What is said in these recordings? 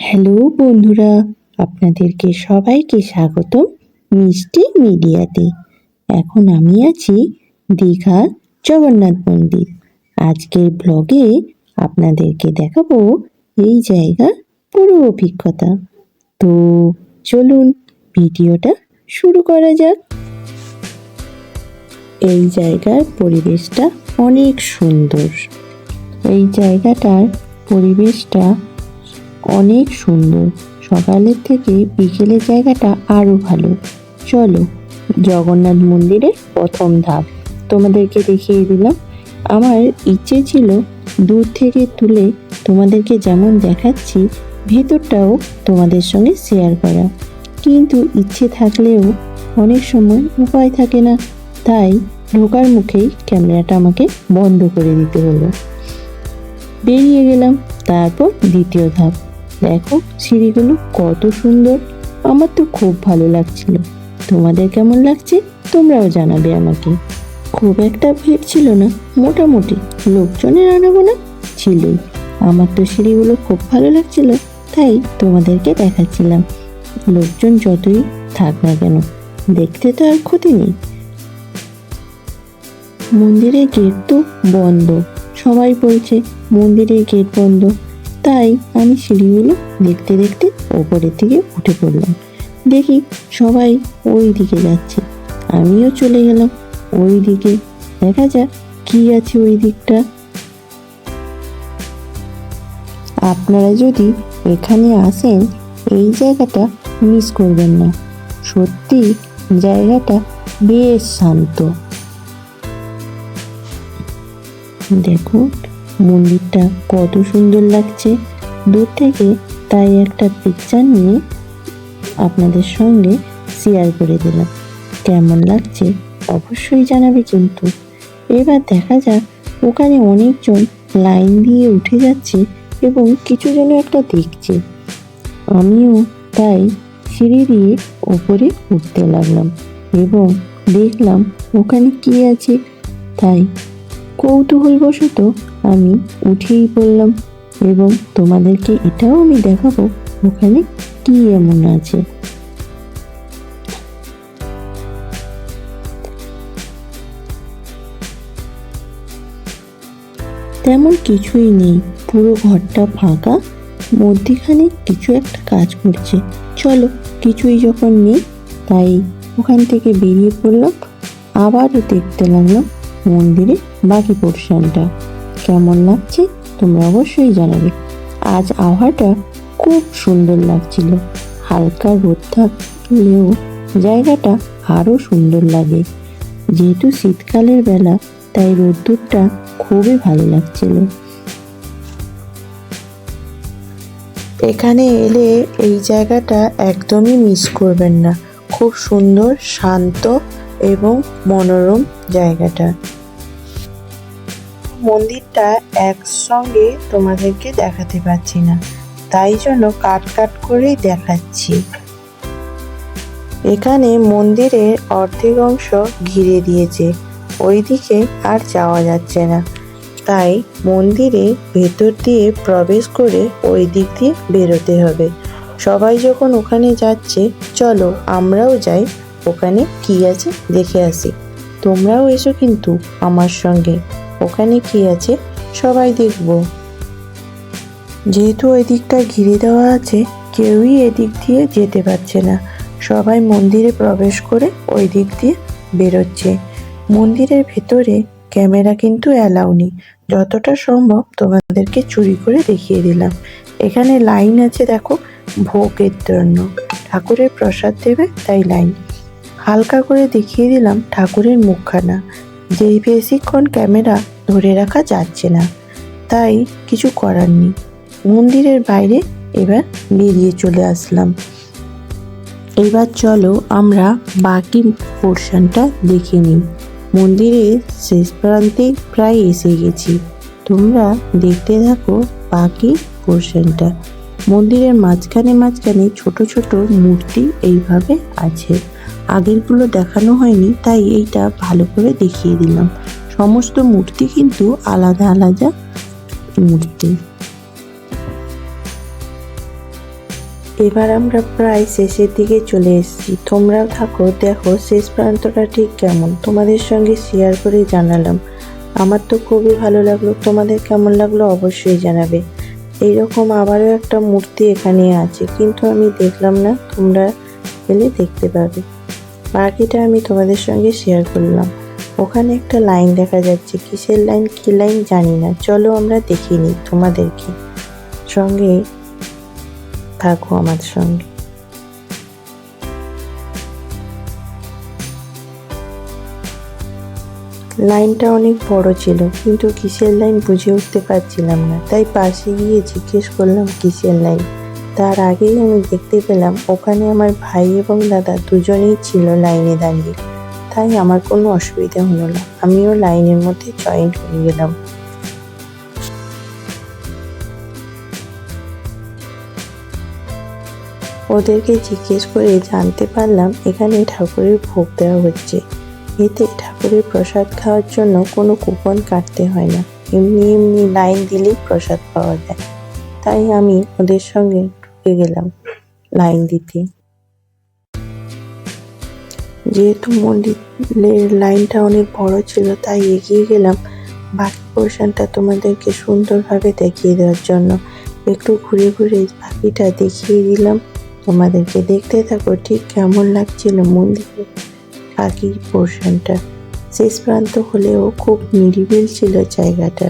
Hello বন্ধুরা, আপনাদেরকে সবাইকে স্বাগতম মিষ্টি মিডিয়াতে। এখন আমি আছি দীঘা জগন্নাথ মন্দির। আজকের ব্লগে আপনাদেরকে দেখাবো এই জায়গার পুরো অভিজ্ঞতা। তো চলুন ভিডিওটা শুরু করা যাক। এই জায়গার পরিবেশটা অনেক সুন্দর। এই জায়গাটার পরিবেশটা অনেক সুন্দর। সকালের থেকে বিকেলের জায়গাটা আরও ভালো। চলো জগন্নাথ মন্দিরের প্রথম ধাপ তোমাদেরকে দেখিয়ে দিলাম। আমার ইচ্ছে ছিল দূর থেকে তুলে তোমাদেরকে যেমন দেখাচ্ছি ভেতরটাও তোমাদের সঙ্গে শেয়ার করা, কিন্তু ইচ্ছে থাকলেও অনেক সময় উপায় থাকে না, তাই ঢোকার মুখেই ক্যামেরাটা আমাকে বন্ধ করে দিতে হলো। বেরিয়ে গেলাম। তারপর দ্বিতীয় ধাপ। দেখো সিঁড়িগুলো কত সুন্দর, আমার তো খুব ভালো লাগছিল। তোমাদের কেমন লাগছে তোমরাও জানাবে আমাকে। খুব একটা ভিড় ছিল না, মোটামুটি লোকজনের আনাগোনা ছিলই। আমার তো সিঁড়িগুলো খুব ভালো লাগছিল, তাই তোমাদেরকে দেখাচ্ছিলাম। লোকজন যতই থাক না কেন, দেখতে তো আর ক্ষতি নেই। মন্দিরের গেট তো বন্ধ, সবাই বলছে মন্দিরের গেট বন্ধ, তাই আমি সিঁড়িগুলো দেখতে দেখতে ওপরের দিকে উঠে পড়লাম। দেখি সবাই ওই দিকে যাচ্ছে, আমিও চলে গেলাম ওই দিকে। দেখা যাক কি আছে ওই দিকটা। আপনারা যদি এখানে আসেন এই জায়গাটা মিস করবেন না। সত্যি জায়গাটা বেশ শান্ত। দেখুন মন্দিরটা কত সুন্দর লাগছে দূর থেকে, তাই একটা পিকচার নিয়ে আপনাদের সঙ্গে শেয়ার করে দিলাম। কেমন লাগছে অবশ্যই জানাবে কিন্তু। এবার দেখা যাক, ওখানে অনেকজন লাইন দিয়ে উঠে যাচ্ছে এবং কিছু যেন একটা দেখছে। আমিও তাই সিঁড়ি দিয়ে ওপরে উঠতে লাগলাম এবং দেখলাম ওখানে কি আছে। তাই কৌতূহলবশত আমি উঠেই পড়লাম এবং তোমাদেরকে এটাও আমি দেখাবো ওখানে কি এমন আছে। তেমন কিছুই নেই, পুরো ঘরটা ফাঁকা। মধ্যিখানে কিছু একটা কাজ করছে। চলো কিছুই যখন নেই তাই ওখান থেকে বেরিয়ে পড়লাম। আবারও দেখতে লাগলাম মন্দিরে বাকি পোর্শনটা। কেমন লাগছে তোমরা অবশ্যই জানাবে। আজ আবহাওয়াটা খুব সুন্দর লাগছিল, হালকা রোদ থাকলেও জায়গাটা আরও সুন্দর লাগে। যেহেতু শীতকালের বেলা তাই রোদ্দুরটা খুবই ভালো লাগছিল। এখানে এলে এই জায়গাটা একদমই মিস করবেন না। খুব সুন্দর, শান্ত এবং মনোরম জায়গাটা। মন্দিরটা একসঙ্গে তোমাদেরকে দেখাতে পারছি না, তাই জন্য কাট কাট করেই দেখাচ্ছি। এখানে মন্দিরের অর্ধেক অংশ ঘিরে দিয়েছে, ওইদিকে আর যাওয়া যাচ্ছে না, তাই মন্দিরে ভেতর দিয়ে প্রবেশ করে ওই দিক দিয়ে বেরোতে হবে। সবাই যখন ওখানে যাচ্ছে চলো আমরাও যাই, ওখানে কি আছে দেখে আসি। তোমরাও এসো কিন্তু আমার সঙ্গে, ওখানে কি আছে সবাই দেখব। যেহেতু ওই দিকটা ঘিরে দেওয়া আছে, কেউই এদিক দিয়ে যেতে পারছে না। সবাই মন্দিরে প্রবেশ করে ওই দিক দিয়ে বেরোচ্ছে। মন্দিরের ভেতরে ক্যামেরা কিন্তু অ্যালাউ নেই। যতটা সম্ভব তোমাদেরকে চুরি করে দেখিয়ে দিলাম। এখানে লাইন আছে দেখো, ভোগের জন্য, ঠাকুরের প্রসাদ দেবে তাই লাইন। হালকা করে দেখিয়ে দিলাম ঠাকুরের মুখখানা, যেই বেশিক্ষণ ক্যামেরা ধরে রাখা যাচ্ছে না, তাই কিছু করার নেই। মন্দিরের বাইরে এবার বেরিয়ে চলে আসলাম। এবার চলো আমরা বাকি পোর্শনটা দেখে নিই। মন্দিরের শেষ প্রান্তে প্রায় এসে গেছি, তোমরা দেখতে থাকো বাকি পোর্শনটা। মন্দিরের মাঝখানে মাঝখানে ছোট ছোট মূর্তি এইভাবে আছে। আগেরগুলো দেখানো হয়নি তাই এইটা ভালো করে দেখিয়ে দিলাম। সমস্ত মূর্তি কিন্তু আলাদা আলাদা মূর্তি। এবার আমরা প্রায় শেষের দিকে চলে এসেছি। তোমরাও থাকো, দেখো শেষ প্রান্তটা ঠিক কেমন। তোমাদের সঙ্গে শেয়ার করে জানালাম। আমার তো খুবই ভালো লাগলো, তোমাদের কেমন লাগলো অবশ্যই জানাবে। এইরকম আবারও একটা মূর্তি এখানে আছে, কিন্তু আমি দেখলাম না, তোমরা এলে দেখতে পাবে। বাকিটা আমি তোমাদের সঙ্গে শেয়ার করলাম। ওখানে একটা লাইন দেখা যাচ্ছে, কিসের লাইন কি লাইন জানি না। চলো আমরা দেখিয়ে নিই, তোমাদেরকে সঙ্গে থাকো আমার সঙ্গে। লাইনটা অনেক বড় ছিল, কিন্তু কিসের লাইন বুঝে উঠতে পারছিলাম না, তাই পাশে গিয়ে জিজ্ঞেস করলাম কিসের লাইন। তার আগেই আমি দেখতে পেলাম ওখানে আমার ভাই এবং দাদা দুজনেই ছিল লাইনে দাঁড়িয়ে, তাই আমার কোনো অসুবিধা হলো না, আমিও লাইনের মধ্যে জয়েন হয়ে গেলাম। ওদেরকে জিজ্ঞেস করে জানতে পারলাম এখানে ঠাকুরের ভোগ দেওয়া হচ্ছে। এতে ঠাকুরের প্রসাদ খাওয়ার জন্য কোনো কুপন কাটতে হয় না, এমনি এমনি লাইন দিলেই প্রসাদ পাওয়া যায়। তাই আমি ওদের সঙ্গে ঢুকে গেলাম লাইন দিতে। যেহেতু মন্দিরের লাইনটা অনেক বড় ছিল, তাই এগিয়ে গেলাম বাকি পোর্শনটা তোমাদেরকে সুন্দরভাবে দেখিয়ে দেওয়ার জন্য। একটু ঘুরে ঘুরে বাকিটা দেখিয়ে দিলাম তোমাদেরকে। দেখতে থাকো ঠিক কেমন লাগছিল মন্দিরের বাকি পোর্শনটা। শেষ প্রান্ত হলেও খুব নিরিবিল ছিল জায়গাটা।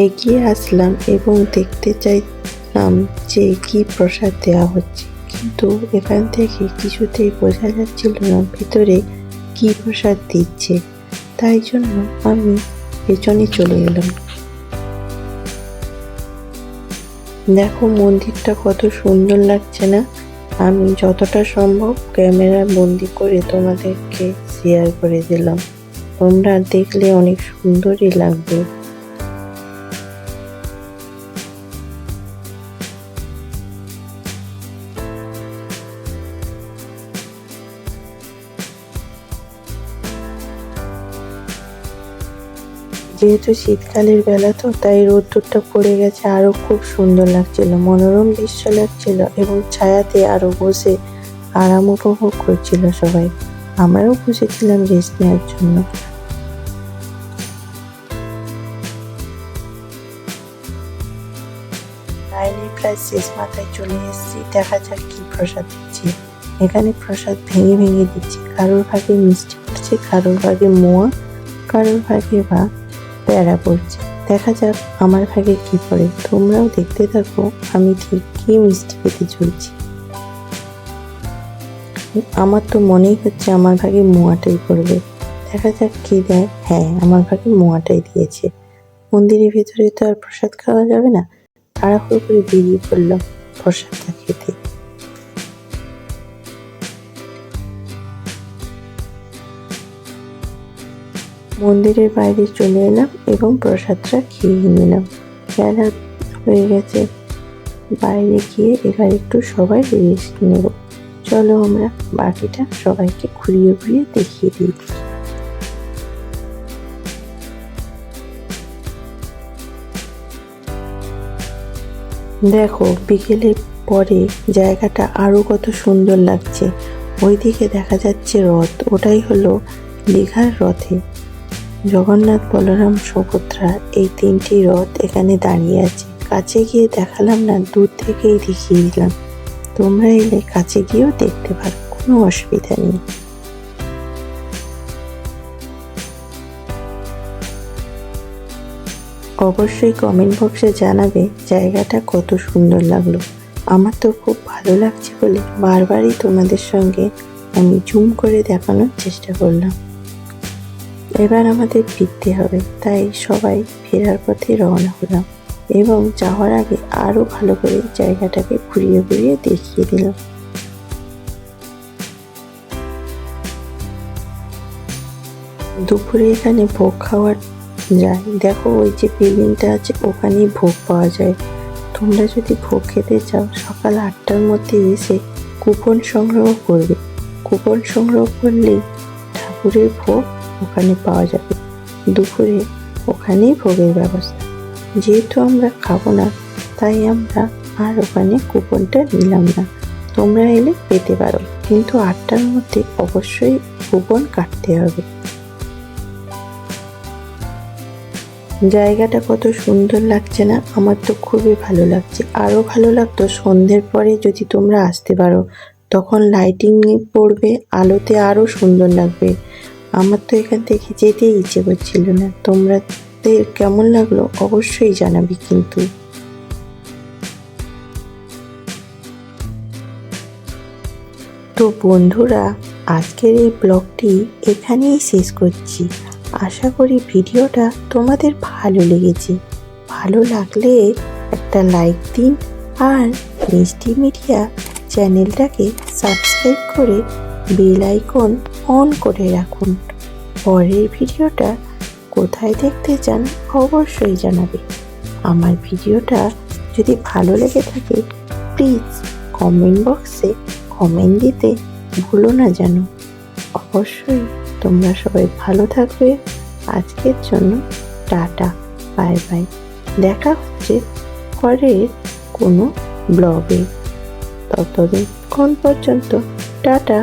এগিয়ে আসলাম এবং দেখতে চাইলাম যে কি প্রসাদ দেওয়া হচ্ছে, কিন্তু এখান থেকে কিছুতেই বোঝা যাচ্ছিল না ভিতরে কি প্রসাদ দিচ্ছে। তাই জন্য আমি পেছনে চলে এলাম। দেখো মন্দিরটা কত সুন্দর লাগছে না? আমি যতটা সম্ভব ক্যামেরা বন্দি করে তোমাদেরকে শেয়ার করে দিলাম। তোমরা দেখলে অনেক সুন্দরই লাগবে। যেহেতু শীতকালের বেলা তো, তাই রোদ্দুরটা পড়ে গেছে, আরো খুব সুন্দর লাগছিল, মনোরম দৃশ্য লাগছিল এবং ছায়াতে আরো বসে আরাম উপভোগ করছিল সবাই। আমরাও বসেছিলাম রেস্ট নেওয়ার জন্য। লাইনের প্রায় শেষ মাথায় চলে এসেছি, দেখা যাক কি প্রসাদ দিচ্ছে। এখানে প্রসাদ ভেঙে ভেঙে দিচ্ছে, কারোর ভাগে মিষ্টি পড়ছে, কারোর ভাগে মোয়া, কারোর ভাগে বা প্যারা পড়ছে। দেখা যাক আমার ভাগে কি পড়ে। তোমরাও দেখতে থাকো আমি ঠিক কি মিষ্টি খেতে চলছি। আমার তো মনেই হচ্ছে আমার ভাগে মোয়াটাই পড়বে। দেখা যাক কি দেয়। হ্যাঁ, আমার ভাগে মোয়াটাই দিয়েছে। মন্দিরের ভেতরে তো আর প্রসাদ খাওয়া যাবে না, তাড়াহুড়ো করে বেরিয়ে পড়লাম প্রসাদটা খেতে। মন্দিরের বাইরে চলে এলাম এবং প্রসাদটা খেয়ে নিলাম। বেলা হয়ে গেছে, বাইরে গিয়ে এবার একটু সবাই রেস্ট নেব। চলো আমরা বাকিটা সবাইকে ঘুরিয়ে ঘুরিয়ে দেখিয়ে দিই। দেখো বিকেলের পরে জায়গাটা আরো কত সুন্দর লাগছে। ওইদিকে দেখা যাচ্ছে রথ, ওটাই হলো দীঘার রথে জগন্নাথ, বলরাম, সুভদ্রা এই তিনটি রথ এখানে দাঁড়িয়ে আছে। কাছে গিয়ে দেখালাম না, দূর থেকেই দেখিয়ে দিলাম। তোমরা এলে কাছে গিয়েও দেখতে পারো, কোনো অসুবিধা নেই। অবশ্যই কমেন্ট বক্সে জানাবে জায়গাটা কত সুন্দর লাগলো। আমার তো খুব ভালো লাগছে বলে বারবারই তোমাদের সঙ্গে আমি জুম করে দেখানোর চেষ্টা করলাম। এবার আমাদের ফিরতে হবে, তাই সবাই ফেরার পথে রওনা হলাম এবং যাওয়ার আগে আরো ভালো করে জায়গাটাকে ঘুরিয়ে ঘুরিয়ে দেখিয়ে দিলাম। দুপুরে এখানে ভোগ খাওয়ার যায়। দেখো ওই যে বিল্ডিংটা আছে, ওখানেই ভোগ পাওয়া যায়। তোমরা যদি ভোগ খেতে চাও সকাল 8টার মধ্যে এসে কুপন সংগ্রহ করবে, কুপন সংগ্রহ করলেই ঠাকুরের ভোগ ওখানে পাওয়া যাবে। দুপুরে ওখানেই ভোগের ব্যবস্থা। যেহেতু আমরা খাবো না, তাই আমরা আর ওখানে কুপনটা নিলাম না। তোমরা এলে পেতে পারো, কিন্তু 8টার মধ্যে অবশ্যই কুপন কাটতে হবে। জায়গাটা কত সুন্দর লাগছে না? আমার তো খুবই ভালো লাগছে। আরো ভালো লাগতো সন্ধ্যের পরে যদি তোমরা আসতে পারো, তখন লাইটিং পড়বে, আলোতে আরো সুন্দর লাগবে। আমার তো এখান থেকে যেতেই ইচ্ছে করছিল না। তোমাদের কেমন লাগলো অবশ্যই জানাবি কিন্তু। তো বন্ধুরা, আজকের এই ব্লগটি এখানেই শেষ করছি। আশা করি ভিডিওটা তোমাদের ভালো লেগেছে। ভালো লাগলে একটা লাইক দিন, আর মিষ্টি মিডিয়া চ্যানেলটাকে সাবস্ক্রাইব করে বেল আইকন অন করে রাখুন। পরের ভিডিওটা কোথায় দেখতে চান অবশ্যই জানাবে। আমার ভিডিওটা যদি ভালো লেগে থাকে, প্লিজ কমেন্ট বক্সে কমেন্ট দিতে ভুলো না যেন। অবশ্যই তোমরা সবাই ভালো থাকবে। আজকের জন্য টাটা, বাই বাই। দেখা হচ্ছে পরের কোনো ব্লগে। ততক্ষণ পর্যন্ত টাটা।